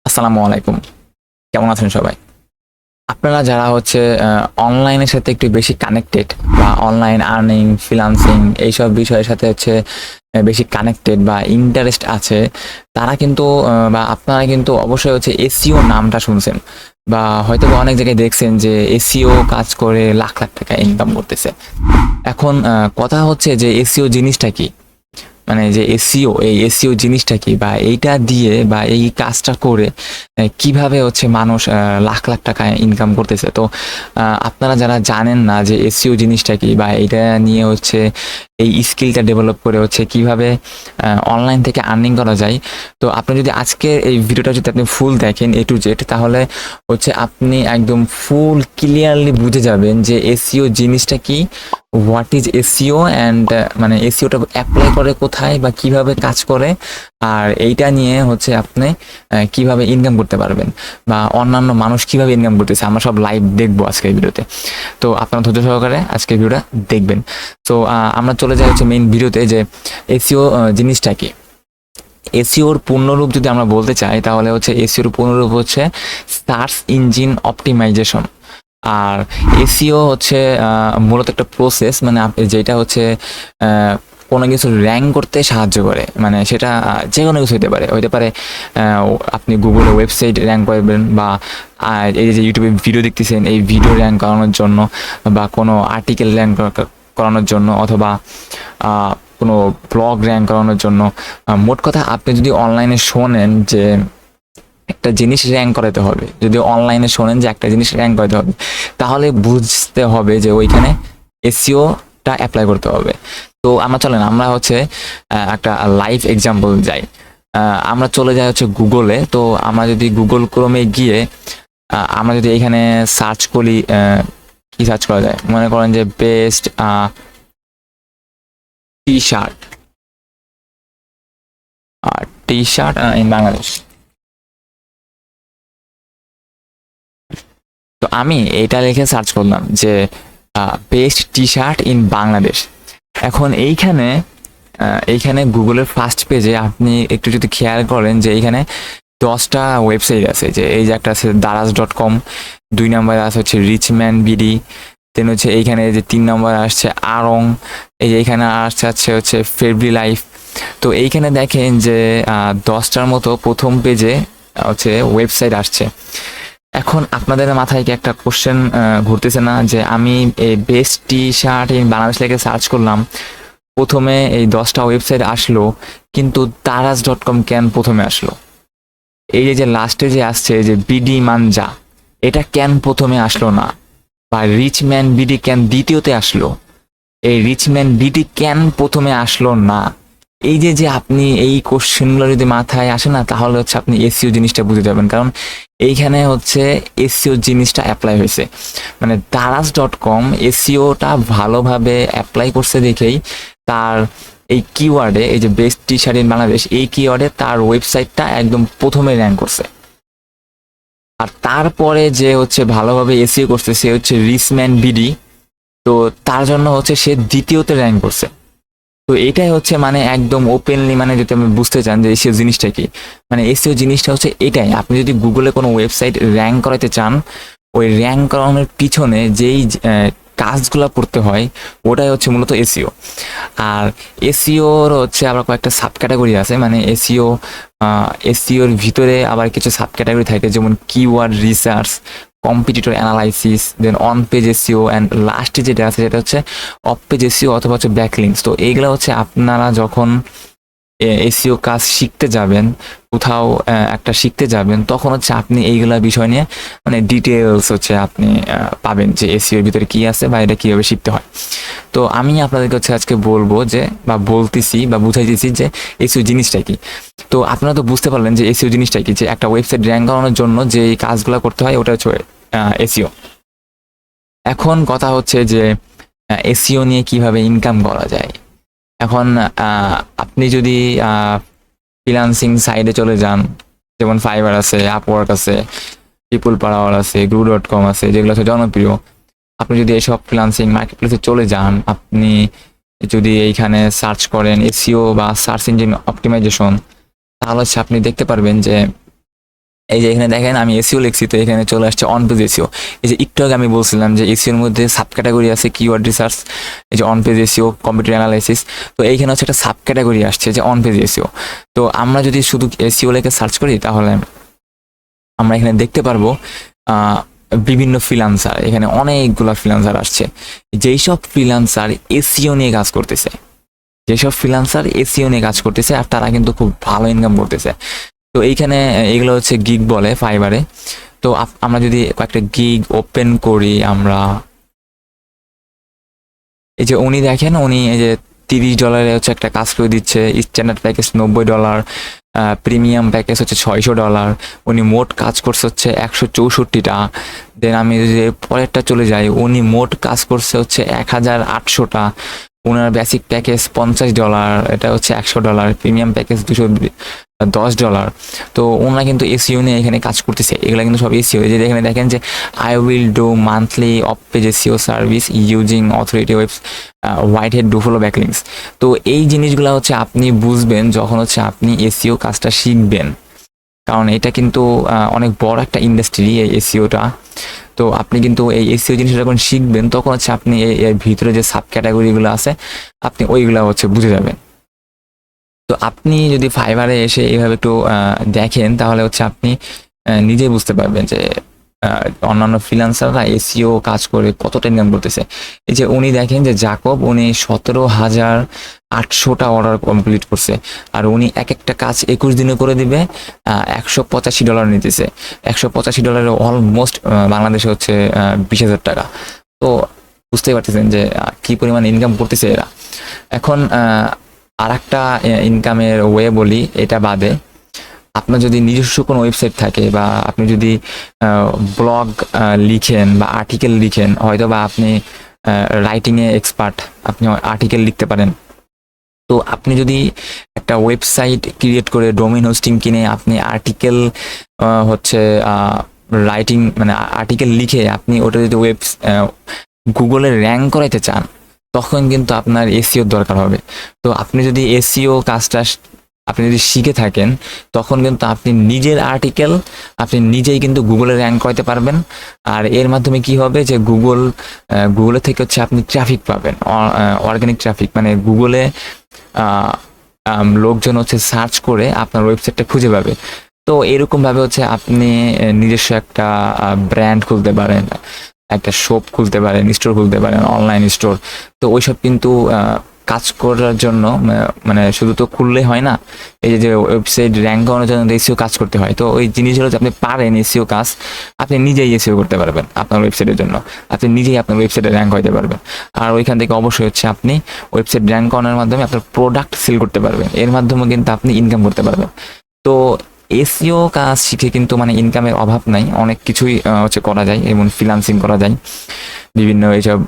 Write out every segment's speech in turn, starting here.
আসসালামু আলাইকুম। কেমন আছেন সবাই? আপনারা যারা হচ্ছে অনলাইনের সাথে একটু বেশি কানেক্টেড বা অনলাইন আর্নিং, ফ্রিল্যান্সিং এইসব বিষয়ের সাথে হচ্ছে বেশি কানেক্টেড বা ইন্টারেস্ট আছে, তারা কিন্তু বা আপনারা কিন্তু অবশ্যই হচ্ছে এসইও নামটা শুনছেন বা হয়তোবা অনেক জায়গায় দেখছেন যে এসইও কাজ করে লাখ লাখ টাকা ইনকাম করতেছে। এখন কথা হচ্ছে যে এসইও জিনিসটা কি? মানে যে এসইও, এই এসইও জিনিসটা কি বা এইটা দিয়ে বা এই কাজটা করে কিভাবে হচ্ছে মানুষ লাখ লাখ টাকা ইনকাম করতেছে। তো আপনারা যারা জানেন না যে এসইও জিনিসটা কি বা এটা নিয়ে হচ্ছে এই স্কিলটা ডেভেলপ করে হচ্ছে কিভাবে অনলাইন থেকে আর্নিং করা যায়, তো আপনি যদি আজকে এই ভিডিওটা যদি আপনি ফুল দেখেন এ টু জেড, তাহলে হচ্ছে আপনি একদম ফুল ক্লিয়ারলি বুঝে যাবেন যে এসইও জিনিসটা কি, হোয়াট ইজ এসইও অ্যান্ড মানে এসইওটা অ্যাপ্লাই করে কোথায় বা কিভাবে কাজ করে, আর এইটা নিয়ে হচ্ছে আপনি কিভাবে ইনকাম করতে পারবেন বা অন্যান্য মানুষ কিভাবে ইনকাম করতেছে আমরা সব লাইভ দেখবো আজকের ভিডিওতে। তো আপনারা ধৈর্য সহকারে আজকের ভিডিওটা দেখবেন। তো আমরা চলে যাই হচ্ছে মেইন ভিডিওতে যে এসইও জিনিসটা কি। এসইওর পূর্ণরূপ যদি আমরা বলতে চাই তাহলে হচ্ছে এসইওর পূর্ণরূপ হচ্ছে সার্চ ইঞ্জিন অপটিমাইজেশন। আর এসইও হচ্ছে মূলত একটা প্রসেস, মানে যেটা হচ্ছে কোনো কিছু র্যাঙ্ক করতে সাহায্য করে, মানে সেটা যে কোনো কিছু হতে পারে আপনি গুগলে ওয়েবসাইট র্যাঙ্ক করবেন বা এই যে ইউটিউবে ভিডিও দেখতেছেন এই ভিডিও র্যাঙ্ক করানোর জন্য বা কোনো আর্টিকেল র্যাঙ্ক করানোর জন্য অথবা কোনো ব্লগ র্যাঙ্ক করানোর জন্য। মোট কথা আপনি যদি অনলাইনে শোনেন যে একটা জিনিস র্যাঙ্ক করাতে হবে, যদি অনলাইনে শোনেন যে একটা জিনিস র্যাঙ্ক করাতে হবে, তাহলে বুঝতে হবে যে ওইখানে এসইওটা অ্যাপ্লাই করতে হবে। তো আমরা হচ্ছে একটা লাইভ এক্সাম্পল যাই। আমরা চলে যাই হচ্ছে গুগলে। তো আমরা যদি গুগল ক্রোমে গিয়ে আমরা যদি এখানে সার্চ করি, কি সার্চ করা যায়, মনে করেন যে best T shirt in Bangladesh. তো আমি এটা লিখে সার্চ করলাম যে best T shirt in Bangladesh. এখন এইখানে গুগলের ফার্স্ট পেজে আপনি একটু যদি খেয়াল করেন যে এইখানে 10টা ওয়েবসাইট আছে, যে এই যে একটা আছে daraz.com, 2 নম্বরে আছে হচ্ছে রিচম্যান বিডি, দেন হচ্ছে এইখানে যে 3 নম্বরে আসছে আরং, এই যে এইখানে আসছে হচ্ছে ফেব্রি লাইফ। তো এইখানে দেখেন যে 10টার মতো প্রথম পেজে হচ্ছে ওয়েবসাইট আসছে। এখন আপনাদের মাথায় কি একটা কোশ্চেন ঘুরতেছে না যে আমি এই best T shirt in Bangladesh লিখে সার্চ করলাম, প্রথমে এই 10টা ওয়েবসাইট আসলো, কিন্তু daraz.com কেন প্রথমে আসলো? এই যে লাস্টে যে আসছে যে বিডি মানজা, এটা কেন প্রথমে আসলো না? বা রিচম্যান বিডি কেন দ্বিতীয়তে আসলো? এই রিচম্যান বিডি কেন প্রথমে আসলো না? এই যে আপনি এই কোশ্চেনগুলো যদি মাথায় আসে না, তাহলে হচ্ছে আপনি এসইও জিনিসটা বুঝে যাবেন, কারণ এইখানে হচ্ছে এসইও জিনিসটা অ্যাপ্লাই হয়েছে। মানে daraz.com এসইওটা ভালোভাবে অ্যাপ্লাই করছে দেখেই তার এই কিওয়ার্ডে, এই যে best T shirt in Bangladesh, এই কিওয়ার্ডে তার ওয়েবসাইটটা একদম প্রথমে র্যাঙ্ক করছে। আর তারপরে যে হচ্ছে ভালোভাবে এসইও করছে সে হচ্ছে রিচম্যান বিডি, তো তার জন্য হচ্ছে সে দ্বিতীয়তে র্যাঙ্ক করছে। তো এটাই হচ্ছে মানে একদম ওপেনলি, মানে যদি আপনি বুঝতে চান যে এসইও জিনিসটা কি, মানে এসইও জিনিসটা হচ্ছে এটাই। আপনি যদি গুগলে কোনো ওয়েবসাইট র্যাঙ্ক করাতে চান, ওই র্যাঙ্ক করানোর পিছনে যেই কাজগুলো করতে হয় ওটাই হচ্ছে মূলত এসইও। আর এসইওর হচ্ছে আবার কয়েকটা সাব ক্যাটাগরি আছে, মানে এসইওর ভিতরে আবার কিছু সাব ক্যাটাগরি থাকে, যেমন keyword research, competitor analysis, then on page SEO, and লাস্টে যেটা আছে সেটা হচ্ছে অফ পেজ এসইও অথবা হচ্ছে ব্যাকলিংস। তো এইগুলো হচ্ছে আপনারা যখন এসইও কাজ শিখতে যাবেন, কোথাও একটা শিখতে যাবেন, তখন হচ্ছে আপনি এইগুলা বিষয় নিয়ে মানে ডিটেলস হচ্ছে আপনি পাবেন যে এসইওর ভিতরে কি আছে বা এটা কিভাবে শিখতে হয়। তো আমি আপনাদেরকে হচ্ছে আজকে বলবো যে বা বলতেছি বা বুঝাইতেছি যে এসইও জিনিসটা কি। তো আপনারা তো বুঝতে পারলেন যে এসইও জিনিসটা কি, যে একটা ওয়েবসাইট র্যাঙ্ক করানোর জন্য যে কাজগুলো করতে হয় ওটা হচ্ছে এসইও। এখন কথা হচ্ছে যে এসইও নিয়ে কিভাবে ইনকাম করা যায়। এখন আপনি যদি ফ্রিল্যান্সিং সাইডে চলে যান, যেমন ফাইবার আছে, আপওয়ার্ক আছে, পিপুল পাওয়ার আছে, গ্রু.com আছে, যেগুলো হচ্ছে জনপ্রিয়। আপনি যদি এইসব ফ্রিল্যান্সিং মার্কেট প্লেসে চলে যান, আপনি যদি এইখানে সার্চ করেন এসইও বা সার্চ ইঞ্জিন অপটিমাইজেশন, তাহলে হচ্ছে আপনি দেখতে পারবেন যে এই যে এখানে দেখেন আমি এসইও লিখছি, তো এখানে চলে আসছে অন পেজ এসইও। এই যে একটু আগে আমি বলছিলাম যে এসইওর মধ্যে সাব ক্যাটাগরি আছে কিওয়ার্ড রিসার্চ, এই যে on page SEO, computer analysis. তো এইখানে হচ্ছে একটা সাব ক্যাটাগরি আসছে যে অন পেজ এসইও। তো আমরা যদি শুধু এসইও লিখে সার্চ করি তাহলে আমরা এখানে দেখতে পারবো বিভিন্ন ফ্রিল্যান্সার, এখানে অনেকগুলো ফ্রিল্যান্সার আসছে। যেই সব ফ্রিল্যান্সার এসইও নিয়ে কাজ করতেছে, যেসব ফ্রিল্যান্সার এসইও নিয়ে কাজ করতেছে আর তারা কিন্তু খুব ভালো ইনকাম করতেছে। তো এইখানে এগুলো হচ্ছে গিগ বলে ফাইবারে। তো আমরা যদি কয়েকটা গিগ ওপেন করি, আমরা এই যে উনি দেখেন, উনি এই যে $30 হচ্ছে একটা কাজ করে দিচ্ছে। স্ট্যান্ডার্ড প্যাকেজ $90, প্রিমিয়াম প্যাকেজ হচ্ছে $600। উনি মোট কাজ করছে হচ্ছে 164টা। দেন আমি যদি পরেরটা চলে যাই, উনি মোট কাজ করছে হচ্ছে 1800টা। ওনার বেসিক প্যাকেজ $50, এটা হচ্ছে $100। Premium package $210। তো ওনারা কিন্তু এসইও নিয়ে এখানে কাজ করতেছে, এগুলো কিন্তু সব এসইও। এই যে এখানে দেখেন যে I will do monthly off page SEO service using authority webs white head do follow backlinks. তো এই জিনিসগুলো হচ্ছে আপনি বুঝবেন যখন হচ্ছে আপনি এসইও কাজটা শিখবেন, কারণ এটা কিন্তু অনেক বড় একটা ইন্ডাস্ট্রি এই এসইওটা। তো আপনি কিন্তু এই এসইও জিনিসটা যখন শিখবেন তখন হচ্ছে আপনি এর ভিতরে যে সাব ক্যাটাগরিগুলো আছে আপনি ওইগুলো হচ্ছে বুঝে যাবেন। তো আপনি যদি ফাইবারে এসে এইভাবে একটু দেখেন তাহলে হচ্ছে আপনি নিজেই বুঝতে পারবেন যে অন্যান্য ফ্রিল্যান্সাররা এসইও কাজ করে কতটা ইনকাম করতেছে। এই যে উনি দেখেন যে জাকব, উনি 17,800টা অর্ডার কমপ্লিট করছে, আর উনি এক একটা কাজ 21 দিনে করে দিবে, $185 নিতেছে। $185 অলমোস্ট বাংলাদেশে হচ্ছে 20,000 টাকা। তো বুঝতেই পারতেছেন যে কি পরিমাণ ইনকাম করতেছে এরা। এখন আর একটা ইনকামের ওয়ে বলি, এটা বাদে আপনার যদি নিজস্ব কোনো ওয়েবসাইট থাকে বা আপনি যদি ব্লগ লিখেন বা আর্টিকেল লিখেন, হয়তো বা আপনি রাইটিংয়ে এক্সপার্ট, আপনি আর্টিকেল লিখতে পারেন। তো আপনি যদি একটা ওয়েবসাইট ক্রিয়েট করে ডোমেইন হোস্টিং কিনে আপনি আর্টিকেল হচ্ছে রাইটিং মানে আর্টিকেল লিখে আপনি ওটা যদি গুগলে র্যাঙ্ক করাইতে চান, তখন কিন্তু আপনার এসইওর দরকার হবে। তো আপনি যদি এসইও কাজটা আপনি যদি শিখে থাকেন তখন কিন্তু আপনি নিজের আর্টিকেল আপনি নিজেই কিন্তু গুগলে র্যাঙ্ক করাতে পারবেন। আর এর মাধ্যমে কি হবে যে গুগলে থেকে হচ্ছে আপনি ট্রাফিক পাবেন, অর্গানিক ট্রাফিক, মানে গুগলে লোকজন হচ্ছে সার্চ করে আপনার ওয়েবসাইটটা খুঁজে পাবে। তো এরকমভাবে হচ্ছে আপনি নিজস্ব একটা ব্র্যান্ড খুলতে পারেন, একটা শপ খুলতে পারেন, স্টোর খুলতে পারেন, অনলাইন স্টোর। তো ওইসব কিন্তু কাজ করার জন্য মানে শুধু তো খুললে হয় না, এই যে ওয়েবসাইট র্যাঙ্ক করানোর জন্য এসইও কাজ করতে হয়। তো ওই জিনিসগুলো যে আপনি পারেন এসইও কাজ, আপনি নিজেই এসইও করতে পারবেন আপনার ওয়েবসাইটের জন্য, আপনি নিজেই আপনার ওয়েবসাইটে র্যাঙ্ক হইতে পারবেন। আর ওইখান থেকে অবশ্যই হচ্ছে আপনি ওয়েবসাইট র্যাঙ্ক করানোর মাধ্যমে আপনার প্রোডাক্ট সেল করতে পারবেন, এর মাধ্যমে কিন্তু আপনি ইনকাম করতে পারবেন। তো এসইও কাজ শিখে কিন্তু মানে ইনকামের অভাব নাই, অনেক কিছুই হচ্ছে করা যায়, এবং ফ্রিল্যান্সিং করা যায়। বিভিন্ন এইসব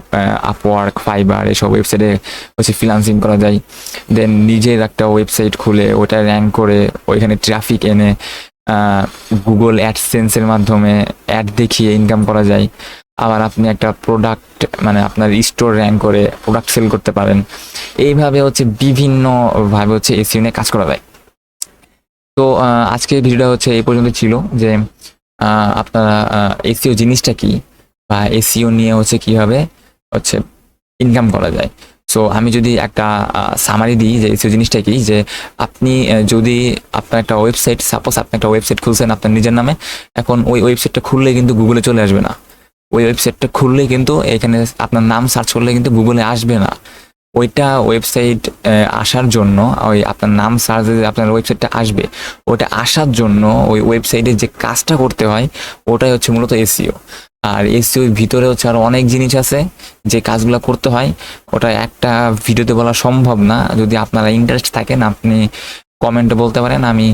আপওয়ার্ক, ফাইবার এসব ওয়েবসাইটে হচ্ছে ফ্রিল্যান্সিং করা যায়। দেন নিজের একটা ওয়েবসাইট খুলে ওটা র্যাঙ্ক করে ওইখানে ট্রাফিক এনে গুগল অ্যাডসেন্সের মাধ্যমে অ্যাড দেখিয়ে ইনকাম করা যায়। আবার আপনি একটা প্রোডাক্ট মানে আপনার স্টোর র্যাঙ্ক করে প্রোডাক্ট সেল করতে পারেন। এইভাবে হচ্ছে বিভিন্নভাবে হচ্ছে এসইও নিয়ে কাজ করা যায়। তো আজকের ভিডিওটা হচ্ছে এই পর্যন্ত ছিল যে আপনারা এসইও জিনিসটা কি বা এসইও নিয়ে হচ্ছে কিভাবে হচ্ছে ইনকাম করা যায়। সো আমি যদি একটা সামারি দিই যে এসইও জিনিসটা কি, যে আপনি যদি আপনার একটা ওয়েবসাইট, সাপোজ আপনি একটা ওয়েবসাইট খুলছেন আপনার নিজের নামে, এখন ওই ওয়েবসাইটটা খুললে কিন্তু গুগলে চলে আসবে না। ওই ওয়েবসাইটটা খুললে কিন্তু এখানে আপনার নাম সার্চ করলে কিন্তু গুগলে আসবে না। ওইটা ওয়েবসাইট আসার জন্য, ওই আপনার নাম সার্চে আপনার ওয়েবসাইটটা আসবে, ওটা আসার জন্য ওই ওয়েবসাইটে যে কাজটা করতে হয় ওটাই হচ্ছে মূলত এসইও। আর এসইওর ভিতরে হচ্ছে আরও অনেক জিনিস আছে যে কাজগুলো করতে হয়, ওটা একটা ভিডিওতে বলা সম্ভব না। যদি আপনারা ইন্টারেস্ট থাকেন আপনি কমেন্টে বলতে পারেন, আমি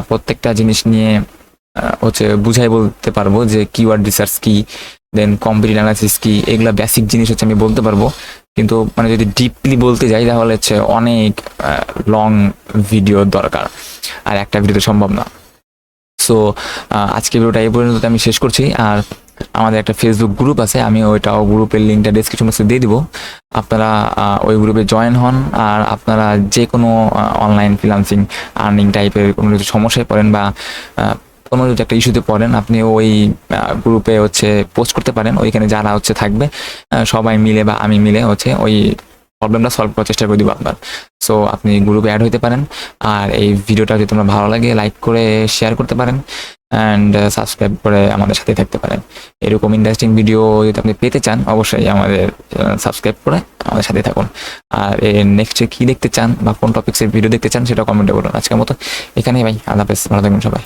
প্রত্যেকটা জিনিস নিয়ে হচ্ছে বুঝাই বলতে পারবো যে কিওয়ার্ড রিসার্চ কি, দেন কম্পিটিটিভ অ্যানালাইসিস কি, এগুলা বেসিক জিনিস হচ্ছে আমি বলতে পারবো। কিন্তু মানে যদি ডিপলি বলতে যাই তাহলে হচ্ছে অনেক লং ভিডিও দরকার, আর একটা ভিডিওতে সম্ভব না। সো আজকে ভিডিওটা এই পর্যন্ত আমি শেষ করছি। আর আমাদের একটা ফেসবুক গ্রুপ আছে, আমি ওইটাও গ্রুপের লিঙ্কটা ডেসক্রিপশন বক্সে দিয়ে দিব, আপনারা ওই গ্রুপে জয়েন হন। আর আপনারা যে কোনো অনলাইন ফ্রিল্যান্সিং আর্নিং টাইপের কোনো কিছু সমস্যায় পড়েন বা কোনো যদি একটা ইস্যুতে পড়েন, আপনি ওই গ্রুপে হচ্ছে পোস্ট করতে পারেন। ওইখানে যারা হচ্ছে থাকবে সবাই মিলে বা আমি মিলে হচ্ছে ওই প্রবলেমটা সলভ করার চেষ্টা করে দিব আপনার। সো আপনি গ্রুপে অ্যাড হতে পারেন। আর এই ভিডিওটা যদি তোমার ভালো লাগে লাইক করে শেয়ার করতে পারেন, অ্যান্ড সাবস্ক্রাইব করে আমাদের সাথে থাকতে পারেন। এরকম ইন্টারেস্টিং ভিডিও যদি আপনি পেতে চান, অবশ্যই আমাদের সাবস্ক্রাইব করে আমাদের সাথে থাকুন। আর নেক্সটে কী দেখতে চান বা কোন টপিক্সের ভিডিও দেখতে চান সেটা কমেন্টে বলুন। আজকের মতো এখানেই ভাই, আল্লাহ হাফেজ, ভালো থাকবেন সবাই।